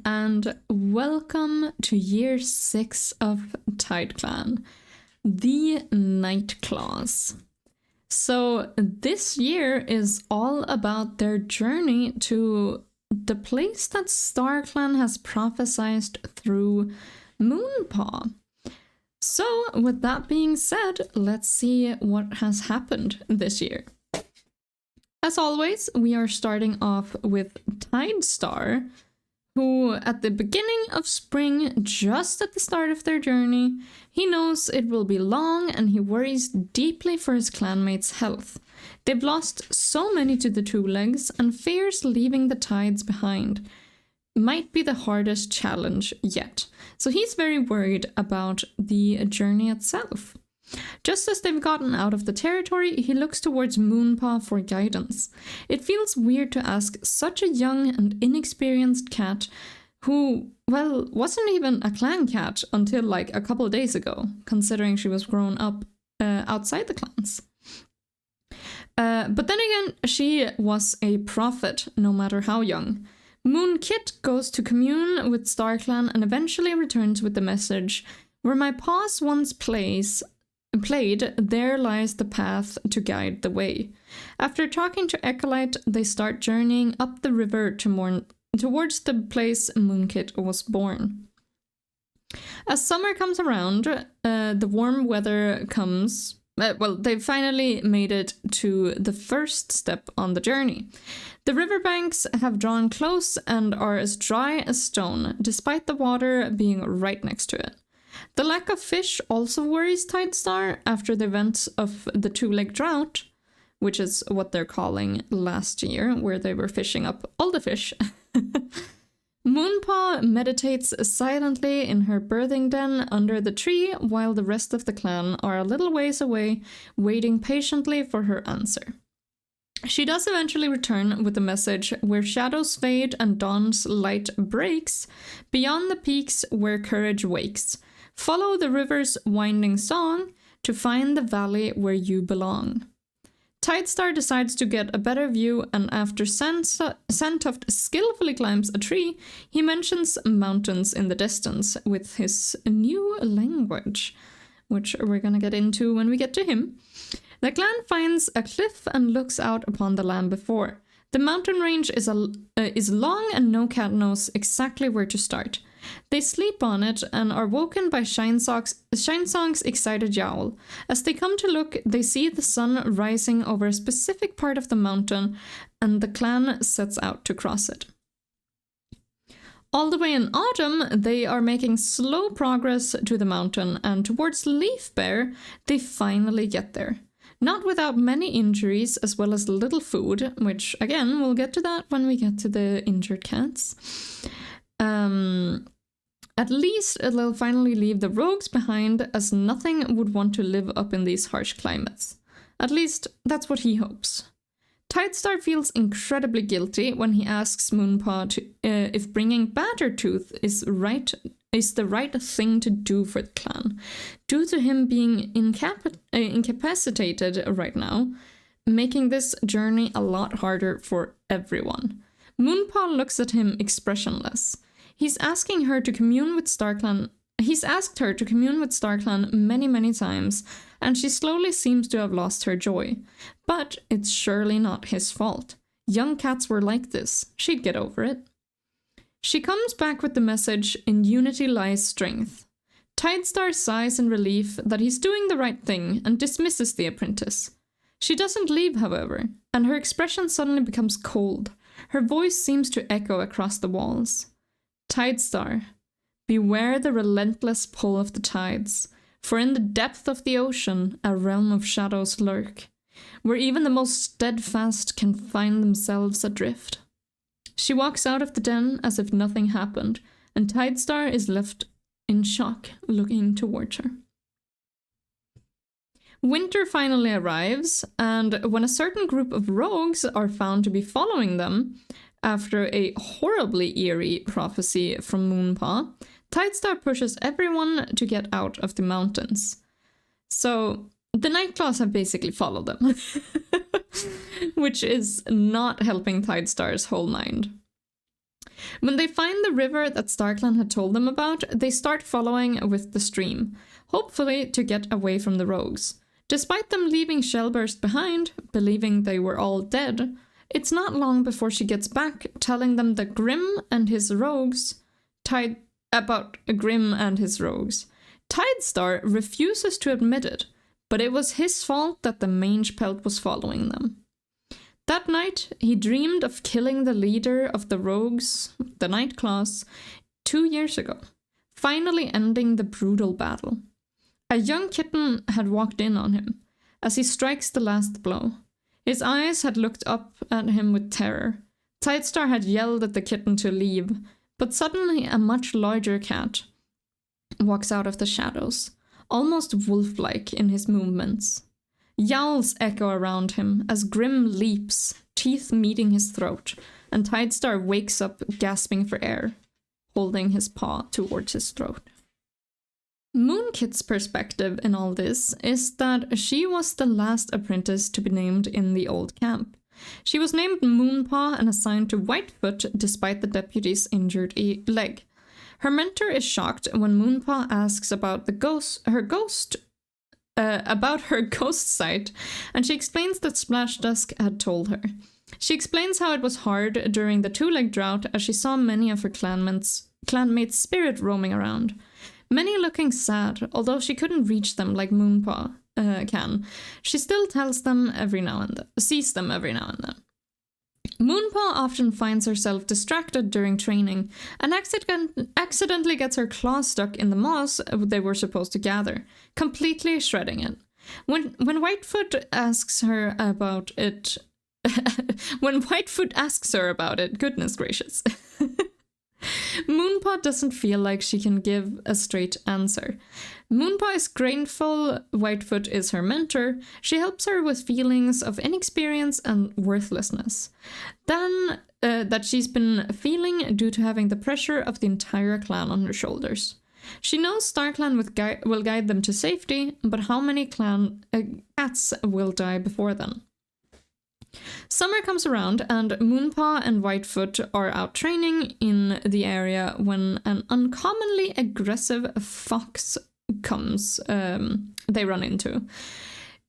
and welcome to year 6 of Tide Clan, the Night Claws. So this year is all about their journey to the place that StarClan has prophesied through Moonpaw. So with that being said, let's see what has happened this year. As always, we are starting off with Tidestar, who at the beginning of spring, just at the start of their journey, he knows it will be long and he worries deeply for his clanmates' health. They've lost so many to the two legs and fears leaving the tides behind might be the hardest challenge yet. So he's very worried about the journey itself. Just as they've gotten out of the territory, he looks towards Moonpaw for guidance. It feels weird to ask such a young and inexperienced cat who, well, wasn't even a clan cat until like a couple of days ago, considering she was grown up outside the clans. But then again, she was a prophet, no matter how young. Moonkit goes to commune with StarClan and eventually returns with the message, "Where my paws once played, there lies the path to guide the way." After talking to Echolight, they start journeying up the river towards the place Moonkit was born. As summer comes around, the warm weather comes. They finally made it to the first step on the journey. The riverbanks have drawn close and are as dry as stone, despite the water being right next to it. The lack of fish also worries Tidestar after the events of the two-leg drought, which is what they're calling last year, where they were fishing up all the fish. Moonpaw meditates silently in her birthing den under the tree, while the rest of the clan are a little ways away, waiting patiently for her answer. She does eventually return with a message, "Where shadows fade and dawn's light breaks, beyond the peaks where courage wakes. Follow the river's winding song to find the valley where you belong." Tidestar decides to get a better view, and after Sandtuft skillfully climbs a tree, he mentions mountains in the distance with his new language, which we're gonna get into when we get to him. The clan finds a cliff and looks out upon the land before. The mountain range is long and no cat knows exactly where to start. They sleep on it and are woken by Shinesong's excited yowl. As they come to look, they see the sun rising over a specific part of the mountain, and the clan sets out to cross it. All the way in autumn, they are making slow progress to the mountain, and towards Leafbear, they finally get there. Not without many injuries, as well as little food, which, again, we'll get to that when we get to the injured cats. At least they'll finally leave the rogues behind, as nothing would want to live up in these harsh climates. At least, that's what he hopes. Tidestar feels incredibly guilty when he asks Moonpaw if bringing Badgertooth is the right thing to do for the clan, due to him being incapacitated right now, making this journey a lot harder for everyone. Moonpaw looks at him expressionless. He's asked her to commune with StarClan many, many times, and she slowly seems to have lost her joy. But it's surely not his fault. Young cats were like this. She'd get over it. She comes back with the message, "In unity lies strength." Tidestar sighs in relief that he's doing the right thing and dismisses the apprentice. She doesn't leave, however, and her expression suddenly becomes cold. Her voice seems to echo across the walls. "Tidestar, beware the relentless pull of the tides, for in the depth of the ocean a realm of shadows lurk, where even the most steadfast can find themselves adrift." She walks out of the den as if nothing happened, and Tidestar is left in shock, looking towards her. Winter finally arrives, and when a certain group of rogues are found to be following them, after a horribly eerie prophecy from Moonpaw, Tidestar pushes everyone to get out of the mountains. So the Nightclaws have basically followed them, which is not helping Tidestar's whole mind. When they find the river that StarClan had told them about, they start following with the stream, hopefully to get away from the rogues. Despite them leaving Shellburst behind, believing they were all dead, it's not long before she gets back, telling them that Grim and his rogues... Tidestar refuses to admit it, but it was his fault that the mange pelt was following them. That night, he dreamed of killing the leader of the rogues, the Nightclaws, 2 years ago, finally ending the brutal battle. A young kitten had walked in on him, as he strikes the last blow. His eyes had looked up at him with terror. Tidestar had yelled at the kitten to leave, but suddenly a much larger cat walks out of the shadows, almost wolf-like in his movements. Yowls echo around him as Grim leaps, teeth meeting his throat, and Tidestar wakes up gasping for air, holding his paw towards his throat. Moonkit's perspective in all this is that she was the last apprentice to be named in the old camp. She was named Moonpaw and assigned to Whitefoot despite the deputy's injured leg. Her mentor is shocked when Moonpaw asks about her ghost sight, and she explains that Splashdust had told her. She explains how it was hard during the two-leg drought as she saw many of her clanmates' spirit roaming around. Many looking sad, although she couldn't reach them like Moonpaw can. She still sees them every now and then. Moonpaw often finds herself distracted during training and accidentally gets her claws stuck in the moss they were supposed to gather, completely shredding it. When Whitefoot asks her about it, goodness gracious. Moonpaw doesn't feel like she can give a straight answer. Moonpaw is grateful Whitefoot is her mentor. She helps her with feelings of inexperience and worthlessness. Then that she's been feeling due to having the pressure of the entire clan on her shoulders. She knows StarClan will guide them to safety, but how many cats will die before then? Summer comes around and Moonpaw and Whitefoot are out training in the area when an uncommonly aggressive fox they run into.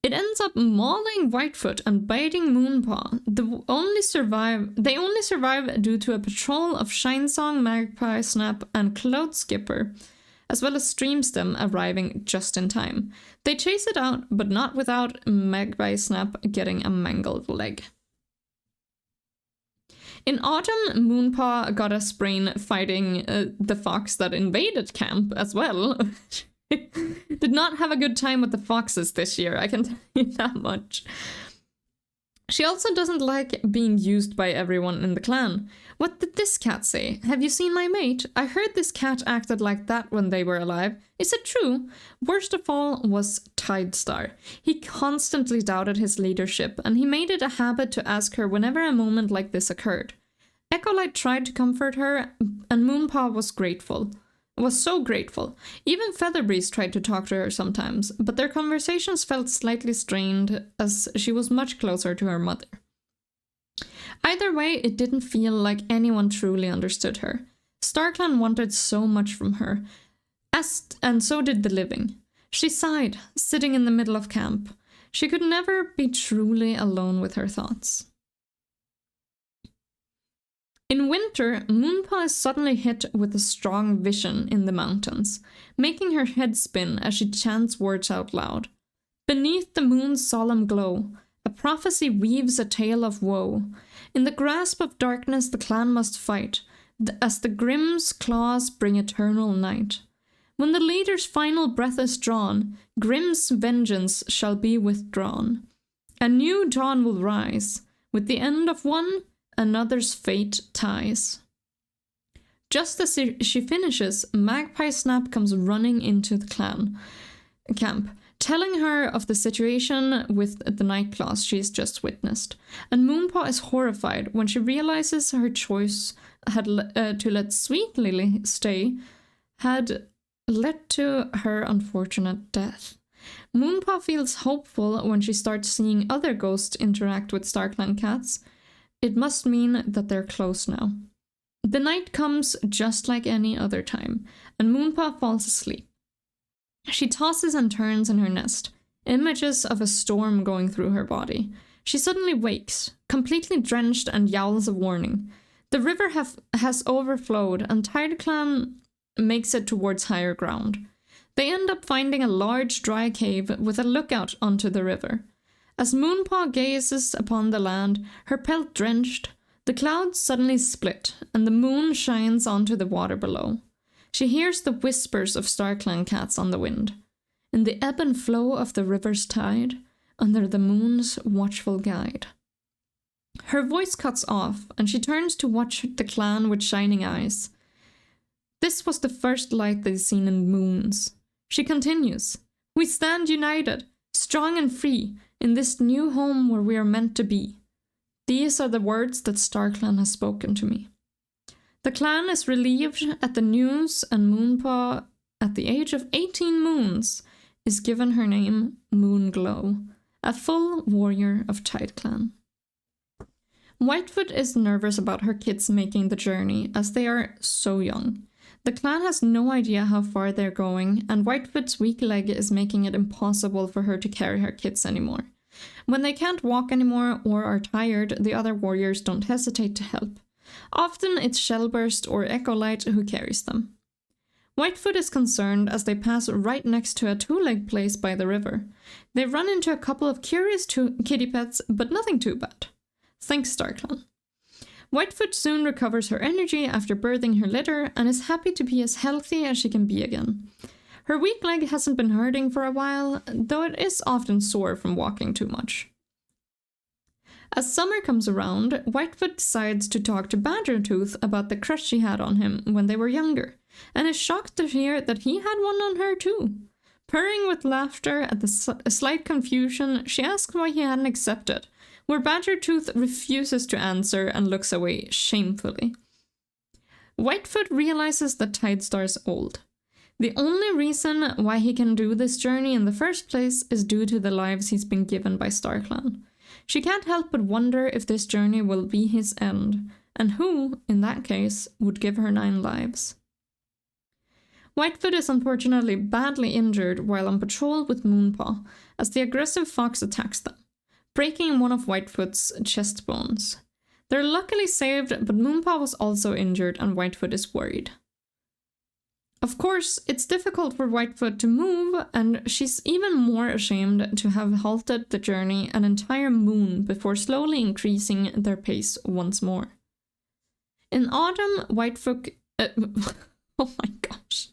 It ends up mauling Whitefoot and biting Moonpaw. They only survive due to a patrol of Shinesong, Magpiesnap, and Cloudskipper, as well as Streamstem arriving just in time. They chase it out, but not without Magpiesnap getting a mangled leg. In autumn, Moonpaw got a sprain fighting the fox that invaded camp as well. Did not have a good time with the foxes this year, I can tell you that much. She also doesn't like being used by everyone in the clan. What did this cat say? Have you seen my mate? I heard this cat acted like that when they were alive. Is it true? Worst of all was Tidestar. He constantly doubted his leadership, and he made it a habit to ask her whenever a moment like this occurred. Echolight tried to comfort her, and Moonpaw was so grateful. Even Featherbreeze tried to talk to her sometimes, but their conversations felt slightly strained as she was much closer to her mother. Either way, it didn't feel like anyone truly understood her. StarClan wanted so much from her, and so did the living. She sighed, sitting in the middle of camp. She could never be truly alone with her thoughts. In winter, Moonpaw is suddenly hit with a strong vision in the mountains, making her head spin as she chants words out loud. Beneath the moon's solemn glow, a prophecy weaves a tale of woe. In the grasp of darkness the clan must fight, as the Grimm's claws bring eternal night. When the leader's final breath is drawn, Grimm's vengeance shall be withdrawn. A new dawn will rise. With the end of one, another's fate ties. Just as she finishes, Magpiesnap comes running into the camp, telling her of the situation with the Nightclaws she's just witnessed. And Moonpaw is horrified when she realizes her choice to let Sweet Lily stay had led to her unfortunate death. Moonpaw feels hopeful when she starts seeing other ghosts interact with StarClan cats. It must mean that they're close now. The night comes just like any other time, and Moonpaw falls asleep. She tosses and turns in her nest, images of a storm going through her body. She suddenly wakes, completely drenched, and yowls a warning. The river has overflowed, and TideClan makes it towards higher ground. They end up finding a large dry cave with a lookout onto the river. As Moonpaw gazes upon the land, her pelt drenched, the clouds suddenly split, and the moon shines onto the water below. She hears the whispers of StarClan cats on the wind. In the ebb and flow of the river's tide, under the moon's watchful guide. Her voice cuts off, and she turns to watch the clan with shining eyes. This was the first light they'd seen in moons. She continues, "We stand united, strong and free, in this new home where we are meant to be. These are the words that StarClan has spoken to me." The clan is relieved at the news, and Moonpaw, at the age of 18 moons, is given her name Moonglow, a full warrior of TideClan. Whitefoot is nervous about her kids making the journey, as they are so young. The clan has no idea how far they're going, and Whitefoot's weak leg is making it impossible for her to carry her kids anymore. When they can't walk anymore or are tired, the other warriors don't hesitate to help. Often it's Shellburst or Echolight who carries them. Whitefoot is concerned as they pass right next to a two-leg place by the river. They run into a couple of curious kitty pets, but nothing too bad. Thanks, StarClan. Whitefoot soon recovers her energy after birthing her litter and is happy to be as healthy as she can be again. Her weak leg hasn't been hurting for a while, though it is often sore from walking too much. As summer comes around, Whitefoot decides to talk to Badgertooth about the crush she had on him when they were younger, and is shocked to hear that he had one on her too. Purring with laughter at the slight confusion, she asks why he hadn't accepted, where Badgertooth refuses to answer and looks away shamefully. Whitefoot realizes that Tidestar is old. The only reason why he can do this journey in the first place is due to the lives he's been given by StarClan. She can't help but wonder if this journey will be his end, and who, in that case, would give her 9 lives. Whitefoot is unfortunately badly injured while on patrol with Moonpaw, as the aggressive fox attacks them, breaking one of Whitefoot's chest bones. They're luckily saved, but Moonpaw was also injured and Whitefoot is worried. Of course, it's difficult for Whitefoot to move, and she's even more ashamed to have halted the journey an entire moon before slowly increasing their pace once more. In autumn, Whitefoot... oh my gosh.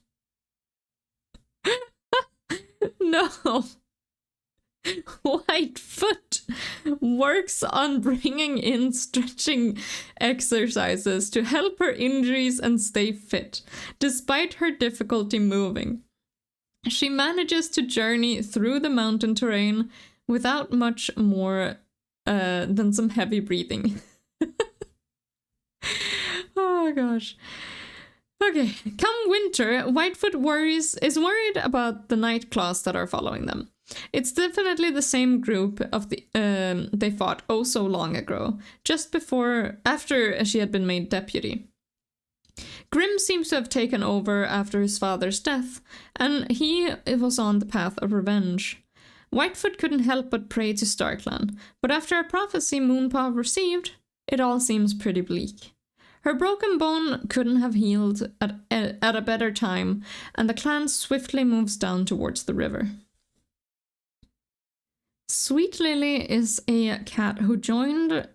No! Whitefoot works on bringing in stretching exercises to help her injuries and stay fit, despite her difficulty moving. She manages to journey through the mountain terrain without much more than some heavy breathing. Oh gosh. Okay, come winter, Whitefoot is worried about the night claws that are following them. It's definitely the same group of they fought oh so long ago, after she had been made deputy. Grim seems to have taken over after his father's death, and he was on the path of revenge. Whitefoot couldn't help but pray to StarClan, but after a prophecy Moonpaw received, it all seems pretty bleak. Her broken bone couldn't have healed at a better time, and the clan swiftly moves down towards the river. Sweet Lily is a cat who joined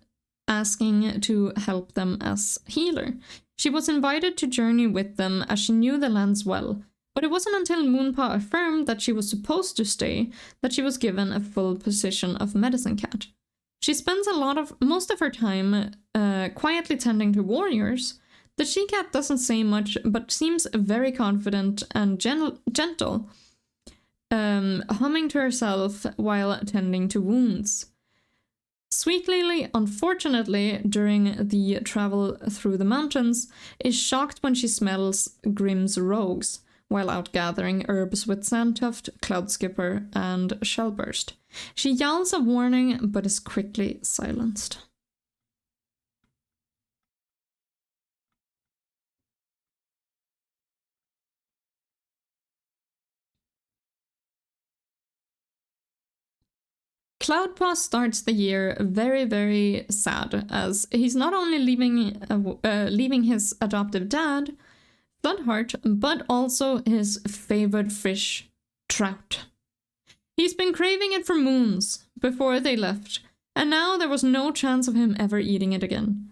asking to help them as healer. She was invited to journey with them as she knew the lands well, but it wasn't until Moonpaw affirmed that she was supposed to stay that she was given a full position of medicine cat. She spends most of her time quietly tending to warriors. The she-cat doesn't say much, but seems very confident and gentle, humming to herself while tending to wounds. Sweet Lily, unfortunately, during the travel through the mountains, is shocked when she smells Grim's rogues while out gathering herbs with Sandtuft, Cloudskipper, and Shellburst. She yells a warning, but is quickly silenced. Cloudpaw starts the year very, very sad, as he's not only leaving his adoptive dad, Bloodheart, but also his favorite fish, trout. He's been craving it for moons before they left, and now there was no chance of him ever eating it again.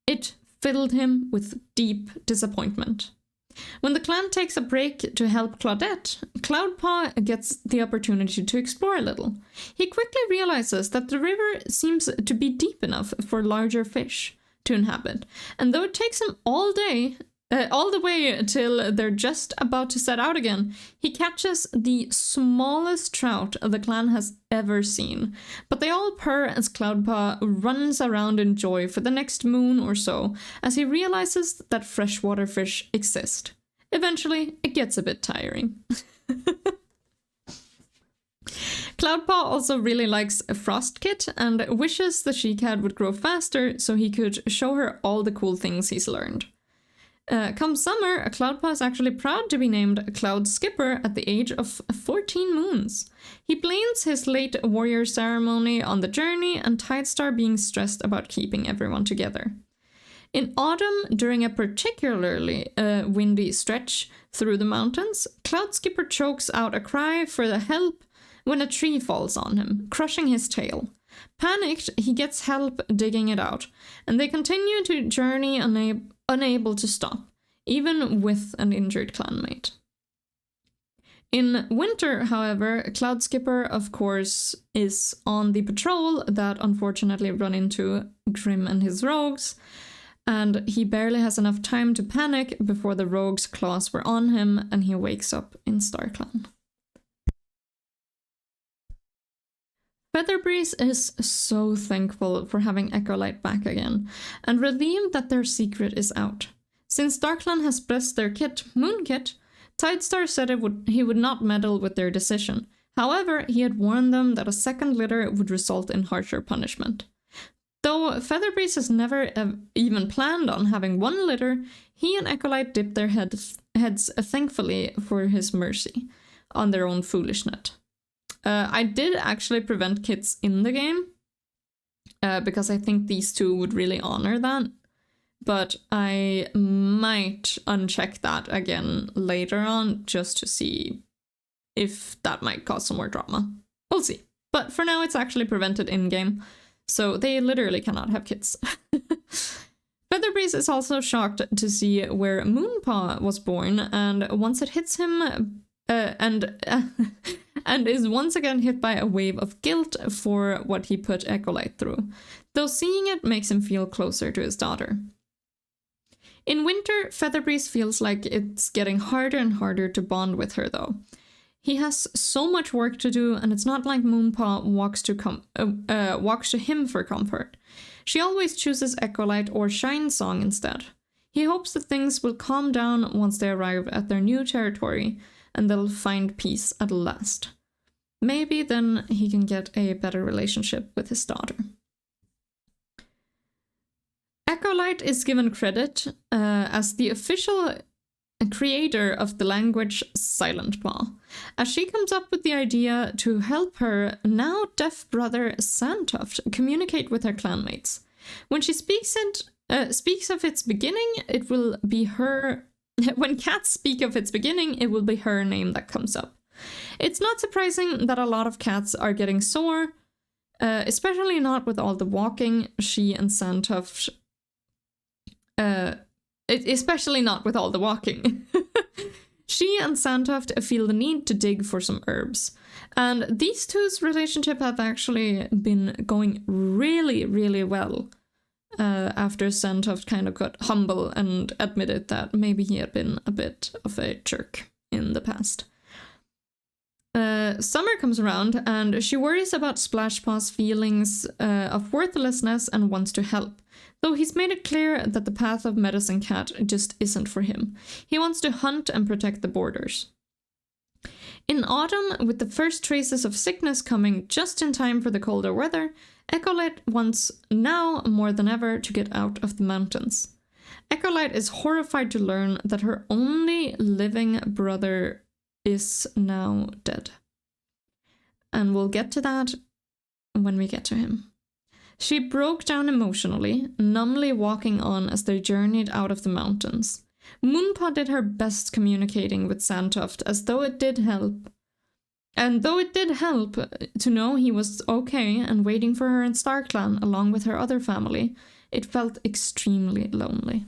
It filled him with deep disappointment. When the clan takes a break to help Claudette, Cloudpaw gets the opportunity to explore a little. He quickly realizes that the river seems to be deep enough for larger fish to inhabit, and though it takes him all the way till they're just about to set out again, he catches the smallest trout the clan has ever seen. But they all purr as Cloudpaw runs around in joy for the next moon or so, as he realizes that freshwater fish exist. Eventually, it gets a bit tiring. Cloudpaw also really likes Frostkit and wishes the she-cat would grow faster so he could show her all the cool things he's learned. Come summer, Cloudpaw is actually proud to be named Cloud Skipper at the age of 14 moons. He blames his late warrior ceremony on the journey and Tidestar being stressed about keeping everyone together. In autumn, during a particularly windy stretch through the mountains, Cloud Skipper chokes out a cry for the help when a tree falls on him, crushing his tail. Panicked, he gets help digging it out, and they continue to journey unable to stop, even with an injured clanmate. In winter, however, Cloud Skipper, of course, is on the patrol that unfortunately run into Grim and his rogues, and he barely has enough time to panic before the rogues' claws were on him and he wakes up in StarClan. Featherbreeze is so thankful for having Echolight back again, and relieved that their secret is out. Since StarClan has blessed their kit, Moonkit, Tidestar said he would not meddle with their decision. However, he had warned them that a second litter would result in harsher punishment. Though Featherbreeze has never even planned on having one litter, he and Echolight dipped their heads thankfully for his mercy on their own foolishness. I did actually prevent kits in the game, because I think these two would really honor that, but I might uncheck that again later on just to see if that might cause some more drama. We'll see. But for now it's actually prevented in-game, so they literally cannot have kits. Featherbreeze is also shocked to see where Moonpaw was born, and once it hits him, and is once again hit by a wave of guilt for what he put Echolight through, though seeing it makes him feel closer to his daughter. In winter, Featherbreeze feels like it's getting harder and harder to bond with her, though. He has so much work to do, and it's not like Moonpaw walks to him for comfort. She always chooses Echolight or Shinesong instead. He hopes that things will calm down once they arrive at their new territory, and they'll find peace at last. Maybe then he can get a better relationship with his daughter. Echolight is given credit as the official creator of the language Silentpaw, as she comes up with the idea to help her now deaf brother Sandtuft communicate with her clanmates. When she speaks of its beginning, it will be her. When cats speak of its beginning, it will be her name that comes up. It's not surprising that a lot of cats are getting sore, especially not with all the walking she and Sandtuft. Especially not with all the walking. She and Sandtuft feel the need to dig for some herbs. And these two's relationship have actually been going really, really well. After Sandtuft kind of got humble and admitted that maybe he had been a bit of a jerk in the past. Summer comes around and she worries about Splashpaw's feelings of worthlessness and wants to help, though he's made it clear that the path of Medicine Cat just isn't for him. He wants to hunt and protect the borders. In autumn, with the first traces of sickness coming just in time for the colder weather, Echolight wants now more than ever to get out of the mountains. Echolight is horrified to learn that her only living brother is now dead. And we'll get to that when we get to him. She broke down emotionally, numbly walking on as they journeyed out of the mountains. Moonpaw did her best communicating with Sandtuft, as though it did help. And though it did help to know he was okay and waiting for her in StarClan along with her other family, it felt extremely lonely.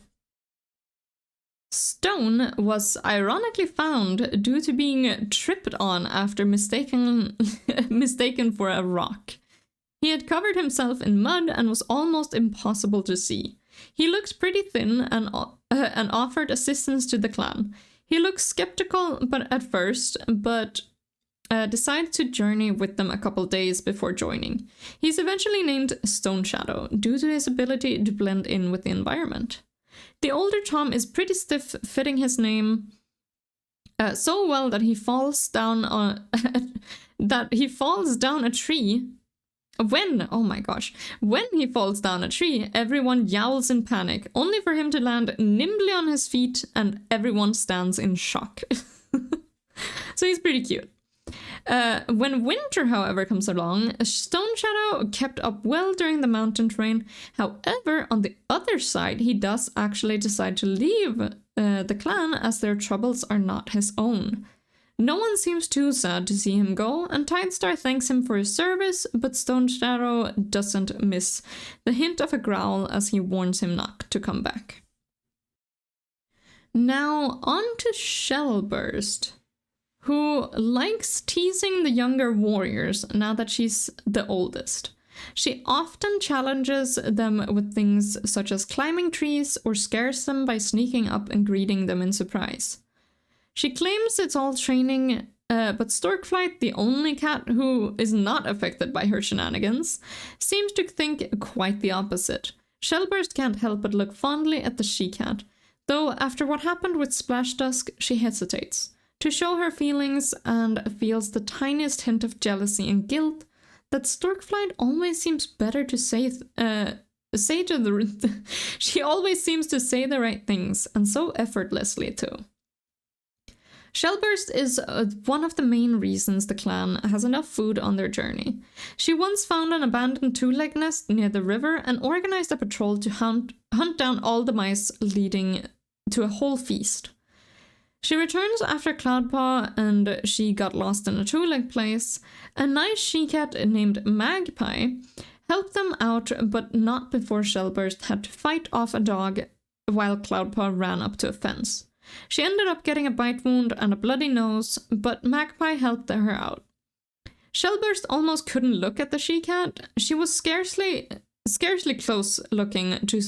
Stone was ironically found due to being tripped on after mistaken for a rock. He had covered himself in mud and was almost impossible to see. He looked pretty thin and offered assistance to the clan. He looked skeptical at first, but decided to journey with them a couple days before joining. He's eventually named Stoneshadow due to his ability to blend in with the environment. The older Tom is pretty stiff, fitting his name so well that he falls down a tree. When he falls down a tree, everyone yowls in panic, only for him to land nimbly on his feet and everyone stands in shock. So he's pretty cute. When winter, however, comes along, Stoneshadow kept up well during the mountain terrain. However, on the other side, he does actually decide to leave the clan as their troubles are not his own. No one seems too sad to see him go, and Tidestar thanks him for his service, but Stoneshadow doesn't miss the hint of a growl as he warns him not to come back. Now, on to Shellburst, who likes teasing the younger warriors now that she's the oldest. She often challenges them with things such as climbing trees or scares them by sneaking up and greeting them in surprise. She claims it's all training, but Storkflight, the only cat who is not affected by her shenanigans, seems to think quite the opposite. Shellburst can't help but look fondly at the she-cat, though after what happened with Splashdusk, she hesitates to show her feelings and feels the tiniest hint of jealousy and guilt that Storkflight always seems better to she always seems to say the right things, and so effortlessly too. Shellburst is one of the main reasons the clan has enough food on their journey. She once found an abandoned two-leg nest near the river and organized a patrol to hunt down all the mice, leading to a whole feast. She returns after Cloudpaw and she got lost in a two-leg place. A nice she-cat named Magpie helped them out, but not before Shellburst had to fight off a dog while Cloudpaw ran up to a fence. She ended up getting a bite wound and a bloody nose, but Magpie helped her out. Shellburst almost couldn't look at the she-cat. She was scarcely close looking to...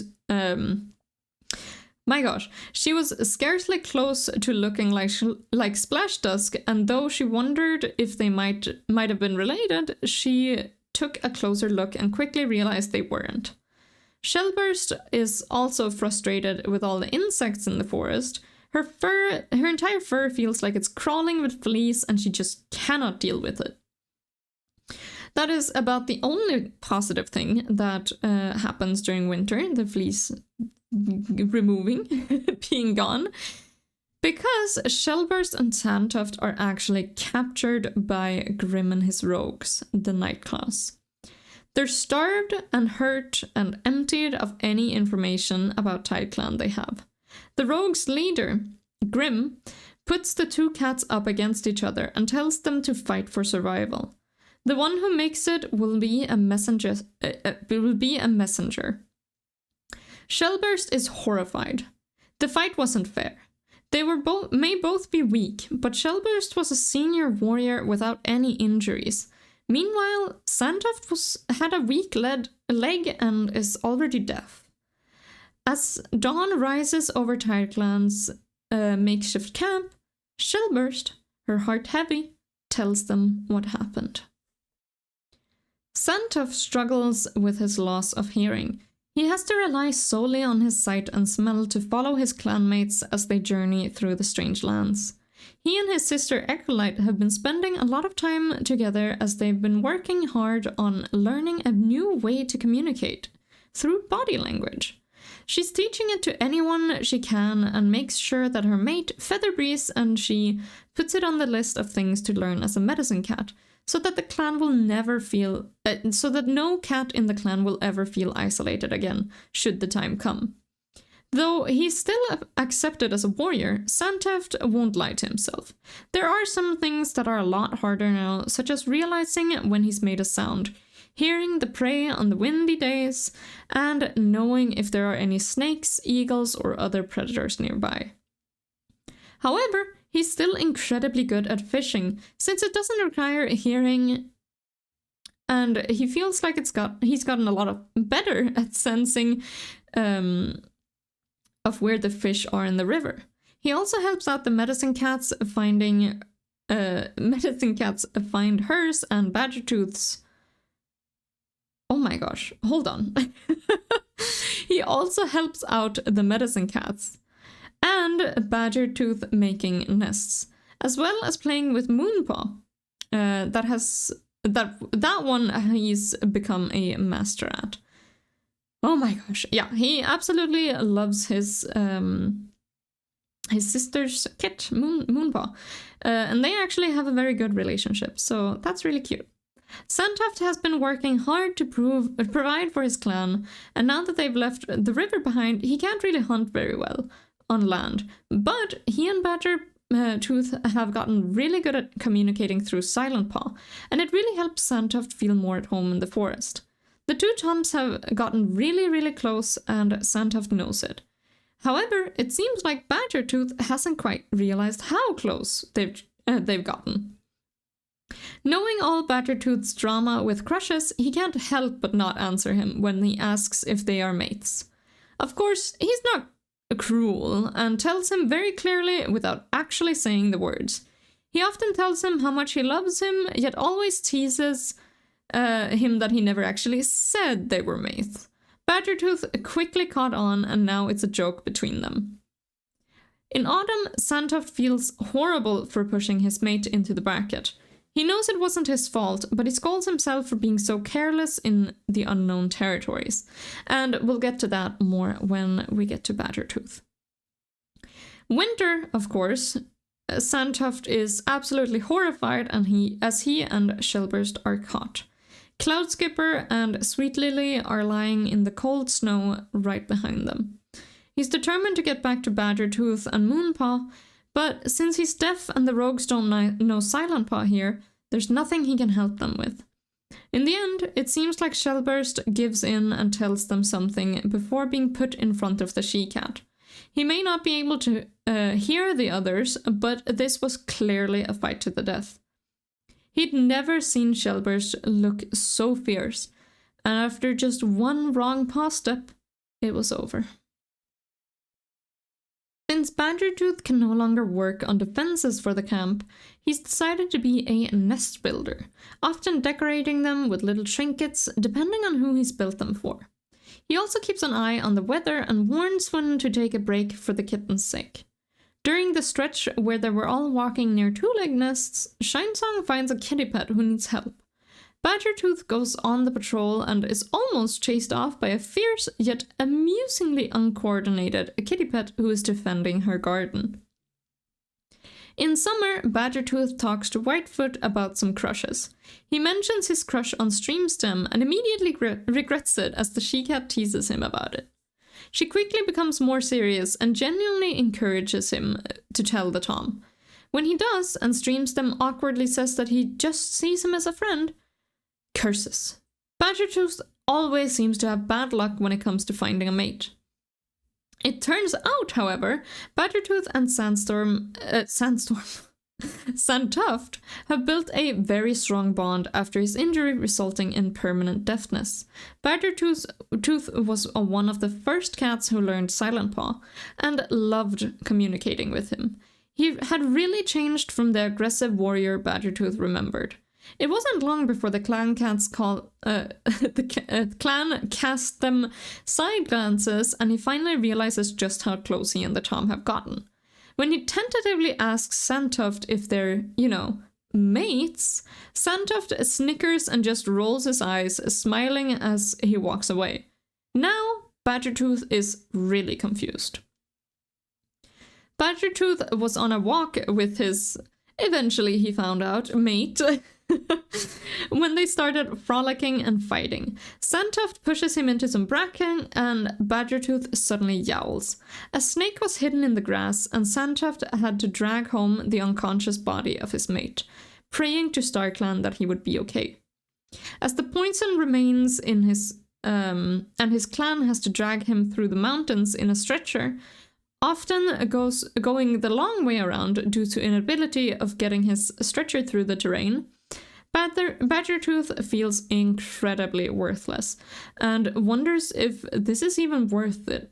she was scarcely close to looking like Splashdusk, and though she wondered if they might have been related, she took a closer look and quickly realized they weren't. Shellburst is also frustrated with all the insects in the forest. Her entire fur feels like it's crawling with fleas, and she just cannot deal with it. That is about the only positive thing that happens during winter, the fleas being gone, because Shellburst and Sandtuft are actually captured by Grim and his rogues, the Nightclaws. They're starved and hurt and emptied of any information about TideClan they have. The rogues' leader, Grim, puts the two cats up against each other and tells them to fight for survival. The one who makes it will be a messenger. Shellburst is horrified. The fight wasn't fair. They may both be weak, but Shellburst was a senior warrior without any injuries. Meanwhile, Sandtuft had a weak leg and is already deaf. As dawn rises over TideClan's makeshift camp, Shellburst, her heart heavy, tells them what happened. Sandtuft struggles with his loss of hearing. He has to rely solely on his sight and smell to follow his clanmates as they journey through the strange lands. He and his sister Echolight have been spending a lot of time together as they've been working hard on learning a new way to communicate, through body language. She's teaching it to anyone she can and makes sure that her mate, Featherbreeze, and she puts it on the list of things to learn as a medicine cat, so that the clan will never feel, so that no cat in the clan will ever feel isolated again, should the time come. Though he's still accepted as a warrior, Sandtuft won't lie to himself. There are some things that are a lot harder now, such as realizing when he's made a sound, hearing the prey on the windy days, and knowing if there are any snakes, eagles, or other predators nearby. However, he's still incredibly good at fishing, since it doesn't require hearing, and he feels like he's gotten a lot better at sensing of where the fish are in the river. He also helps out the medicine cats find hers and Badgertooth's. Oh my gosh, hold on. He also helps out the medicine cats and Badgertooth making nests, as well as playing with Moonpaw. That one he's become a master at. Oh my gosh, yeah, he absolutely loves his sister's kit, Moonpaw, and they actually have a very good relationship, so that's really cute. Sandtuft has been working hard to provide for his clan, and now that they've left the river behind, he can't really hunt very well on land, but he and Badgertooth have gotten really good at communicating through Silent Paw, and it really helps Sandtuft feel more at home in the forest. The two Toms have gotten really, really close, and Sandtuft knows it. However, it seems like Badgertooth hasn't quite realized how close they've gotten. Knowing all Badgertooth's drama with crushes, he can't help but not answer him when he asks if they are mates. Of course, he's not cruel, and tells him very clearly without actually saying the words. He often tells him how much he loves him, yet always teases him that he never actually said they were mates. Badgertooth quickly caught on, and now it's a joke between them. In autumn, Sandtuft feels horrible for pushing his mate into the bracket. He knows it wasn't his fault, but he scolds himself for being so careless in the unknown territories, and we'll get to that more when we get to Badgertooth. Winter, of course, Sandtuft is absolutely horrified as he and Shellburst are caught. Cloudskipper and Sweet Lily are lying in the cold snow right behind them. He's determined to get back to Badgertooth and Moonpaw, but since he's deaf and the rogues don't know Silent Paw here, there's nothing he can help them with. In the end, it seems like Shellburst gives in and tells them something before being put in front of the she-cat. He may not be able to hear the others, but this was clearly a fight to the death. He'd never seen Shellburst look so fierce, and after just one wrong paw step, it was over. Since Badgertooth can no longer work on defenses for the camp, he's decided to be a nest builder, often decorating them with little trinkets depending on who he's built them for. He also keeps an eye on the weather and warns when to take a break for the kitten's sake. During the stretch where they were all walking near two-leg nests, Shinesong finds a kitty pet who needs help. Badgertooth goes on the patrol and is almost chased off by a fierce yet amusingly uncoordinated kitty pet who is defending her garden. In summer, Badgertooth talks to Whitefoot about some crushes. He mentions his crush on Streamstem and immediately regrets it as the she-cat teases him about it. She quickly becomes more serious and genuinely encourages him to tell the Tom. When he does, and Streamstem awkwardly says that he just sees him as a friend, curses. Badgertooth always seems to have bad luck when it comes to finding a mate. It turns out, however, Badgertooth and Sandtuft have built a very strong bond after his injury resulting in permanent deafness. Badgertooth was one of the first cats who learned Silent Paw and loved communicating with him. He had really changed from the aggressive warrior Badgertooth remembered. It wasn't long before the clan cats clan cast them side glances, and he finally realizes just how close he and the Tom have gotten. When he tentatively asks Sandtuft if they're, mates, Sandtuft snickers and just rolls his eyes, smiling as he walks away. Now, Badgertooth is really confused. Badgertooth was on a walk with his, eventually he found out, mate, when they started frolicking and fighting. Sandtuft pushes him into some bracken, and Badgertooth suddenly yowls. A snake was hidden in the grass, and Sandtuft had to drag home the unconscious body of his mate, praying to StarClan that he would be okay. As the poison remains in his and his clan has to drag him through the mountains in a stretcher, often going the long way around due to inability of getting his stretcher through the terrain, Badgertooth feels incredibly worthless and wonders if this is even worth it,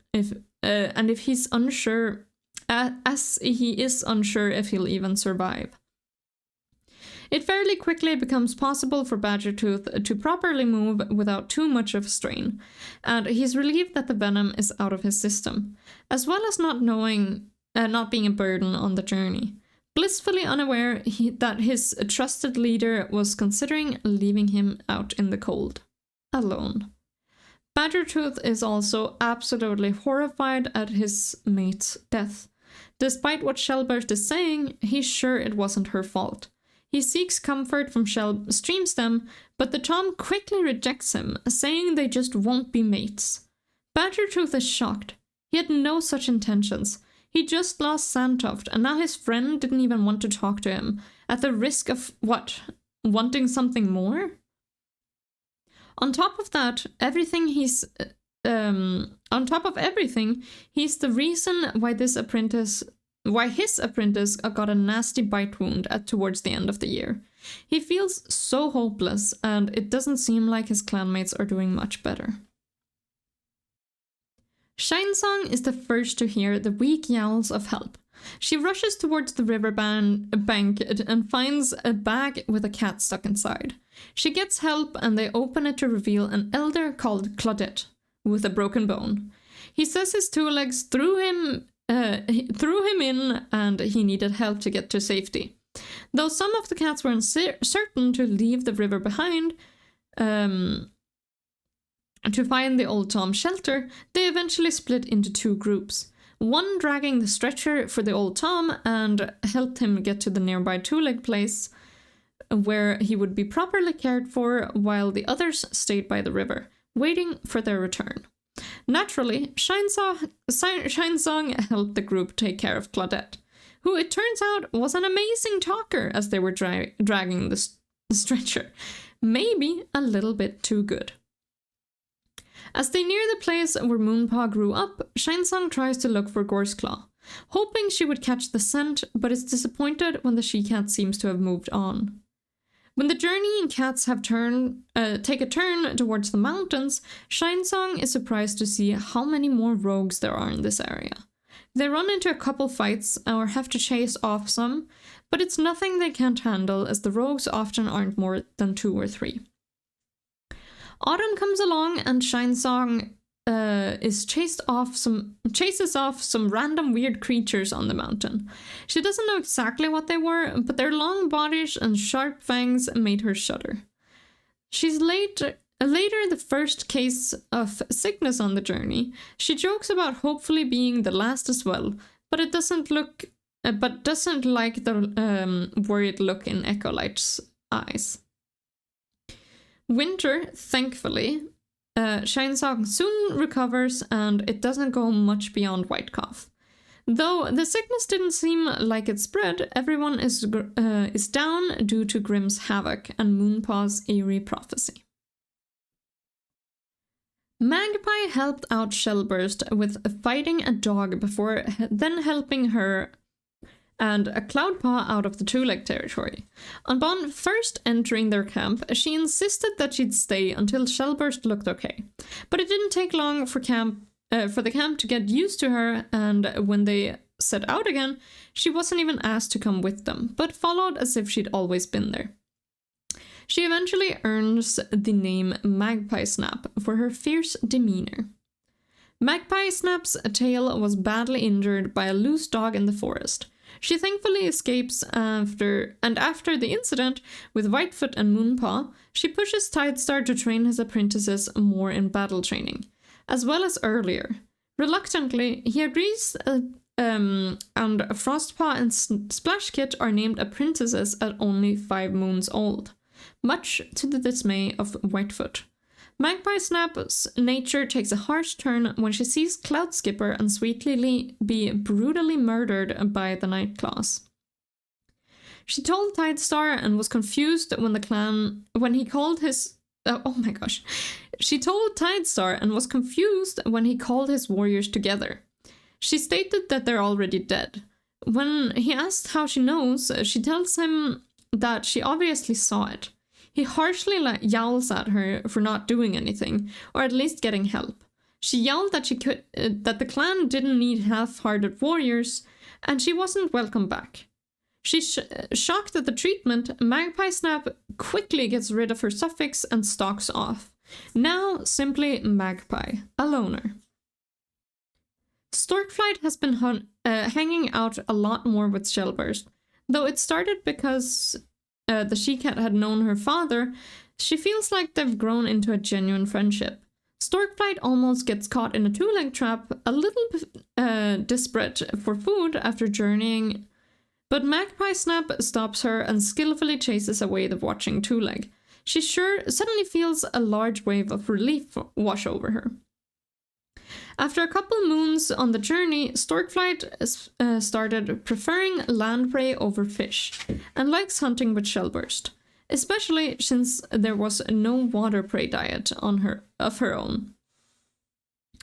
and if he's unsure, as he is unsure if he'll even survive. It fairly quickly becomes possible for Badgertooth to properly move without too much of a strain, and he's relieved that the venom is out of his system, as well as not being a burden on the journey. Blissfully unaware that his trusted leader was considering leaving him out in the cold, alone. Badgertooth is also absolutely horrified at his mate's death. Despite what Shellburst is saying, he's sure it wasn't her fault. He seeks comfort from Streamstem, but the Tom quickly rejects him, saying they just won't be mates. Badgertooth is shocked. He had no such intentions. He just lost Sandtuft, and now his friend didn't even want to talk to him, at the risk of, wanting something more? On top of everything, he's the reason why his apprentice got a nasty bite wound towards the end of the year. He feels so hopeless, and it doesn't seem like his clanmates are doing much better. Shinesong is the first to hear the weak yowls of help. She rushes towards the river bank and finds a bag with a cat stuck inside. She gets help, and they open it to reveal an elder called Claudette, with a broken bone. He says his two legs threw him in, and he needed help to get to safety. Though some of the cats were uncertain to leave the river behind to find the old Tom's shelter, they eventually split into two groups. One dragging the stretcher for the old Tom and helped him get to the nearby two-leg place where he would be properly cared for, while the others stayed by the river, waiting for their return. Naturally, Shinesong helped the group take care of Claudette, who it turns out was an amazing talker as they were dragging the stretcher. Maybe a little bit too good. As they near the place where Moonpaw grew up, Shinesong tries to look for Gorseclaw, hoping she would catch the scent, but is disappointed when the she-cat seems to have moved on. When the journeying cats have take a turn towards the mountains, Shinesong is surprised to see how many more rogues there are in this area. They run into a couple fights or have to chase off some, but it's nothing they can't handle, as the rogues often aren't more than 2 or 3. Autumn comes along, and Shinesong chases off some random weird creatures on the mountain. She doesn't know exactly what they were, but their long bodies and sharp fangs made her shudder. She's later the first case of sickness on the journey. She jokes about hopefully being the last as well, but doesn't like the worried look in Echolight's eyes. Winter, thankfully, Shinesong soon recovers, and it doesn't go much beyond white cough. Though the sickness didn't seem like it spread, everyone is down due to Grimm's havoc and Moonpaw's eerie prophecy. Magpie helped out Shellburst with fighting a dog before then helping her and a Cloudpaw out of the two-leg territory. Upon first entering their camp, she insisted that she'd stay until Shellburst looked okay. But it didn't take long for the camp to get used to her, and when they set out again, she wasn't even asked to come with them, but followed as if she'd always been there. She eventually earns the name Magpiesnap for her fierce demeanor. Magpiesnap's tail was badly injured by a loose dog in the forest. She thankfully escapes after the incident with Whitefoot and Moonpaw. She pushes Tidestar to train his apprentices more in battle training, as well as earlier. Reluctantly, he agrees, and Frostpaw and Splashkit are named apprentices at only 5 moons old. much to the dismay of Whitefoot. Magpiesnap's nature takes a harsh turn when she sees Cloud Skipper and Sweetly be brutally murdered by the Nightclaws. She told Tidestar and was confused when he called his She told Tidestar and was confused when he called his warriors together. She stated that they're already dead. When he asked how she knows, she tells him that she obviously saw it. He harshly yowls at her for not doing anything, or at least getting help. She yelled that that the clan didn't need half-hearted warriors, and she wasn't welcome back. She's shocked at the treatment. Magpiesnap quickly gets rid of her suffix and stalks off. Now simply Magpie, a loner. Storkflight has been hanging out a lot more with Shellburst. Though it started because the she-cat had known her father, she feels like they've grown into a genuine friendship. Storkflight almost gets caught in a two-leg trap, a little desperate for food after journeying, but Magpiesnap stops her and skillfully chases away the watching two-leg. She suddenly feels a large wave of relief wash over her. After a couple moons on the journey, Storkflight started preferring land prey over fish, and likes hunting with Shellburst, especially since there was no water prey diet of her own.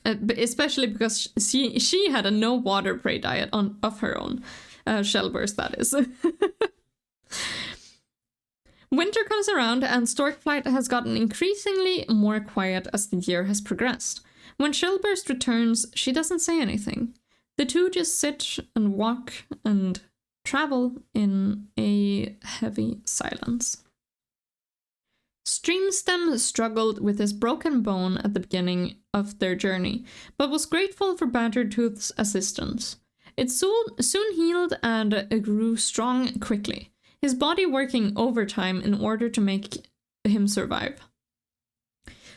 Especially because she had a no water prey diet of her own. Shellburst, that is. Winter comes around and Storkflight has gotten increasingly more quiet as the year has progressed. When Shellburst returns, she doesn't say anything. The two just sit and walk and travel in a heavy silence. Streamstem struggled with his broken bone at the beginning of their journey, but was grateful for Badgertooth's assistance. It soon healed and grew strong quickly, his body working overtime in order to make him survive.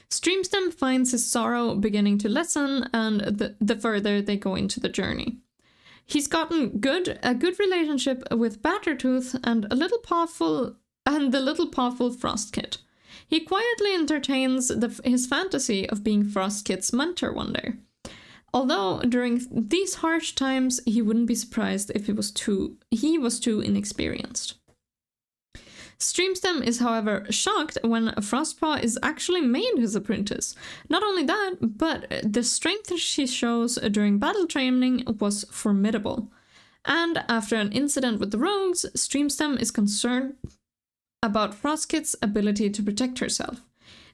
Streamstem finds his sorrow beginning to lessen, and the further they go into the journey. He's gotten a good relationship with Badgertooth and the little pawful Frostkit. He quietly entertains his fantasy of being Frostkit's mentor one day. Although during these harsh times, he wouldn't be surprised if he was too inexperienced. Streamstem is, however, shocked when Frostpaw is actually made his apprentice. Not only that, but the strength she shows during battle training was formidable. And after an incident with the rogues, Streamstem is concerned about Frostkit's ability to protect herself.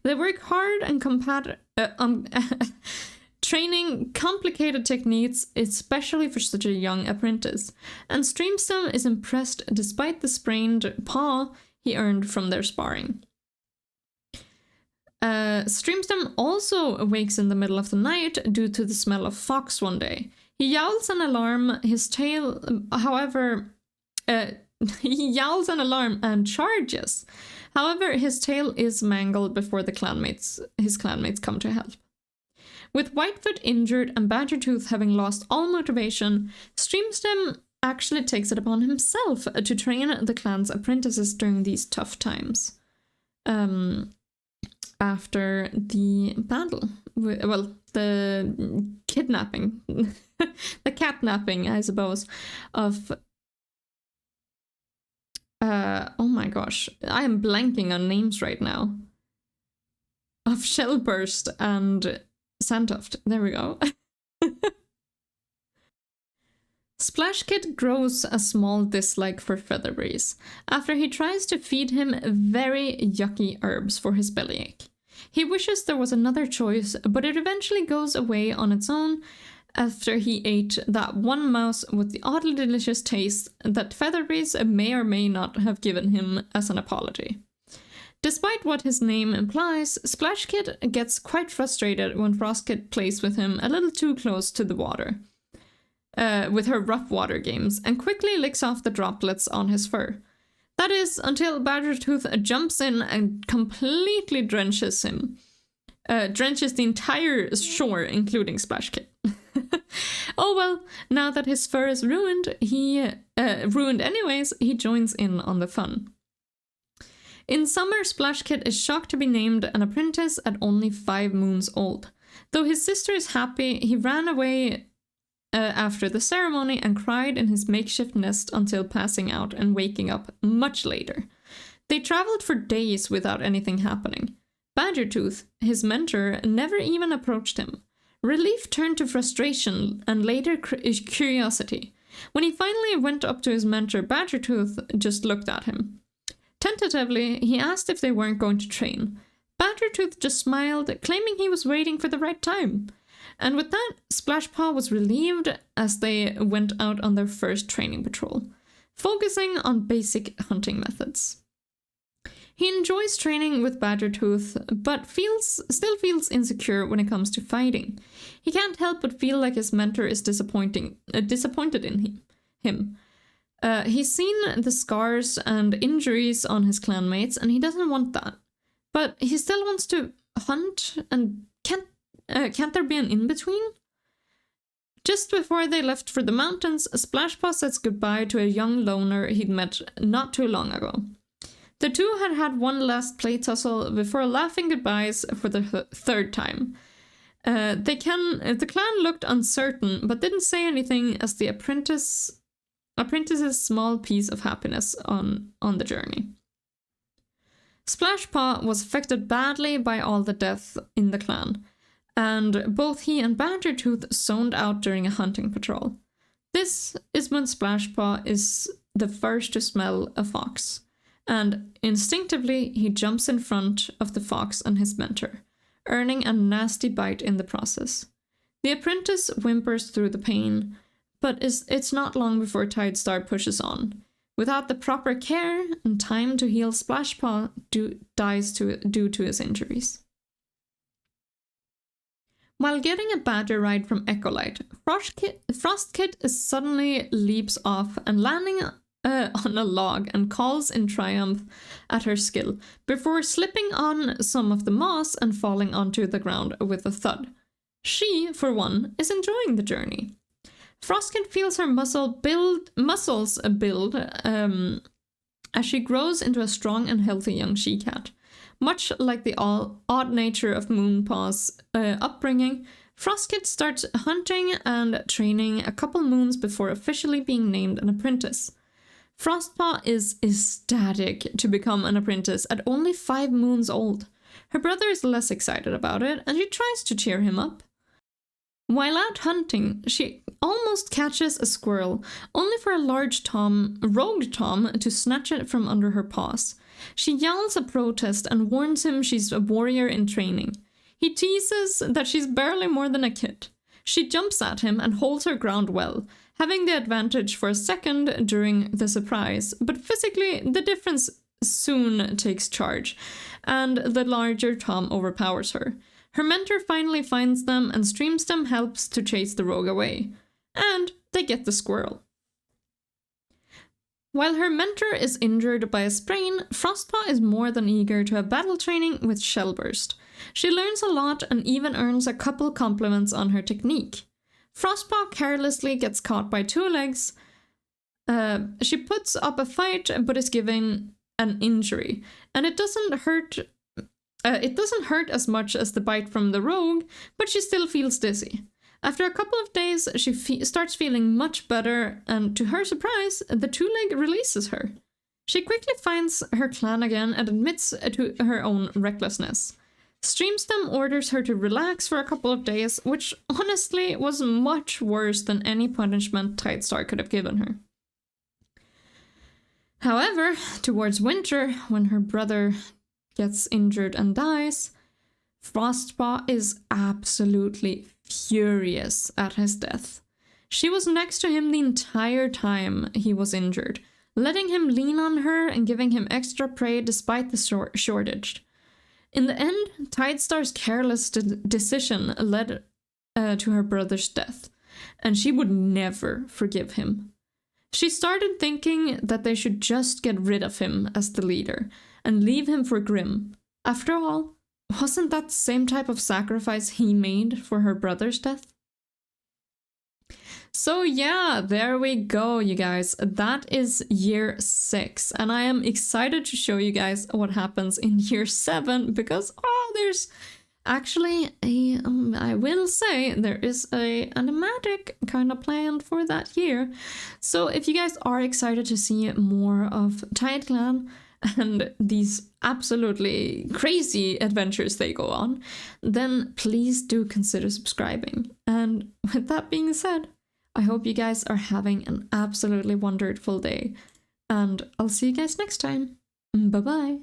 They work hard and training complicated techniques, especially for such a young apprentice. And Streamstem is impressed despite the sprained paw he earned from their sparring. Streamstem also awakes in the middle of the night due to the smell of fox one day. He yowls an alarm, his tail, however, he yowls an alarm and charges. However, his tail is mangled before his clanmates come to help. With Whitefoot injured and Badgertooth having lost all motivation, Streamstem actually takes it upon himself to train the clan's apprentices during these tough times. After the battle, the kidnapping, the catnapping, I suppose, of oh my gosh, I am blanking on names right now. Of Shellburst and Sandtuft. There we go. Splashkit grows a small dislike for Featherbreeze after he tries to feed him very yucky herbs for his bellyache. He wishes there was another choice, but it eventually goes away on its own after he ate that one mouse with the oddly delicious taste that Featherbreeze may or may not have given him as an apology. Despite what his name implies, Splashkit gets quite frustrated when Frostkit plays with him a little too close to the water, with her rough water games, and quickly licks off the droplets on his fur. That is, until Badgertooth jumps in and completely drenches him. Drenches the entire shore, including Splashkit. Oh well, now that his fur is ruined anyways, he joins in on the fun. In summer, Splash Kid is shocked to be named an apprentice at only 5 moons old. Though his sister is happy, he ran away after the ceremony and cried in his makeshift nest until passing out and waking up much later. They traveled for days without anything happening. Badgertooth, his mentor, never even approached him. Relief turned to frustration and later curiosity. When he finally went up to his mentor, Badgertooth just looked at him. Tentatively, he asked if they weren't going to train. Badgertooth just smiled, claiming he was waiting for the right time. And with that, Splashpaw was relieved as they went out on their first training patrol, focusing on basic hunting methods. He enjoys training with Badgertooth, but still feels insecure when it comes to fighting. He can't help but feel like his mentor is disappointed in him. He's seen the scars and injuries on his clanmates, and he doesn't want that. But he still wants to hunt, and can't there be an in-between? Just before they left for the mountains, Splashpaw says goodbye to a young loner he'd met not too long ago. The two had one last play tussle before laughing goodbyes for the third time. The clan looked uncertain, but didn't say anything as the apprentice's small piece of happiness on the journey. Splashpaw was affected badly by all the death in the clan, and both he and Badgertooth zoned out during a hunting patrol. This is when Splashpaw is the first to smell a fox, and instinctively he jumps in front of the fox and his mentor, earning a nasty bite in the process. The apprentice whimpers through the pain, but it's not long before Tidestar pushes on. Without the proper care and time to heal, Splashpaw dies due to his injuries. While getting a badger ride from Echolight, Frostkit suddenly leaps off and landing on a log and calls in triumph at her skill, before slipping on some of the moss and falling onto the ground with a thud. She, for one, is enjoying the journey. Frostkit feels her muscles build as she grows into a strong and healthy young she-cat. Much like the odd nature of Moonpaw's upbringing, Frostkit starts hunting and training a couple moons before officially being named an apprentice. Frostpaw is ecstatic to become an apprentice at only 5 moons old. Her brother is less excited about it, and she tries to cheer him up. While out hunting, she almost catches a squirrel, only for a rogue Tom to snatch it from under her paws. She yells a protest and warns him she's a warrior in training. He teases that she's barely more than a kid. She jumps at him and holds her ground well, having the advantage for a second during the surprise, but physically the difference soon takes charge, and the larger Tom overpowers her. Her mentor finally finds them, and Streamstem helps to chase the rogue away. And they get the squirrel. While her mentor is injured by a sprain, Frostpaw is more than eager to have battle training with Shellburst. She learns a lot and even earns a couple compliments on her technique. Frostpaw carelessly gets caught by 2 legs. She puts up a fight but is given an injury, and it doesn't hurt as much as the bite from the rogue, but she still feels dizzy. After a couple of days, she starts feeling much better, and to her surprise, the 2-leg releases her. She quickly finds her clan again and admits to her own recklessness. Streamstem orders her to relax for a couple of days, which honestly was much worse than any punishment Tidestar could have given her. However, towards winter, when her brother gets injured and dies, Frostpaw is absolutely furious at his death. She was next to him the entire time he was injured, letting him lean on her and giving him extra prey despite the shortage. In the end, Tidestar's careless decision led to her brother's death, and she would never forgive him. She started thinking that they should just get rid of him as the leader and leave him for Grimm. After all, wasn't that the same type of sacrifice he made for her brother's death? So yeah, there we go, you guys. That is year 6, and I am excited to show you guys what happens in year 7 because there's actually I will say there is a animatic kind of plan for that year. So if you guys are excited to see more of Tide Clan and these absolutely crazy adventures they go on, then please do consider subscribing. And with that being said, I hope you guys are having an absolutely wonderful day, and I'll see you guys next time. Bye bye.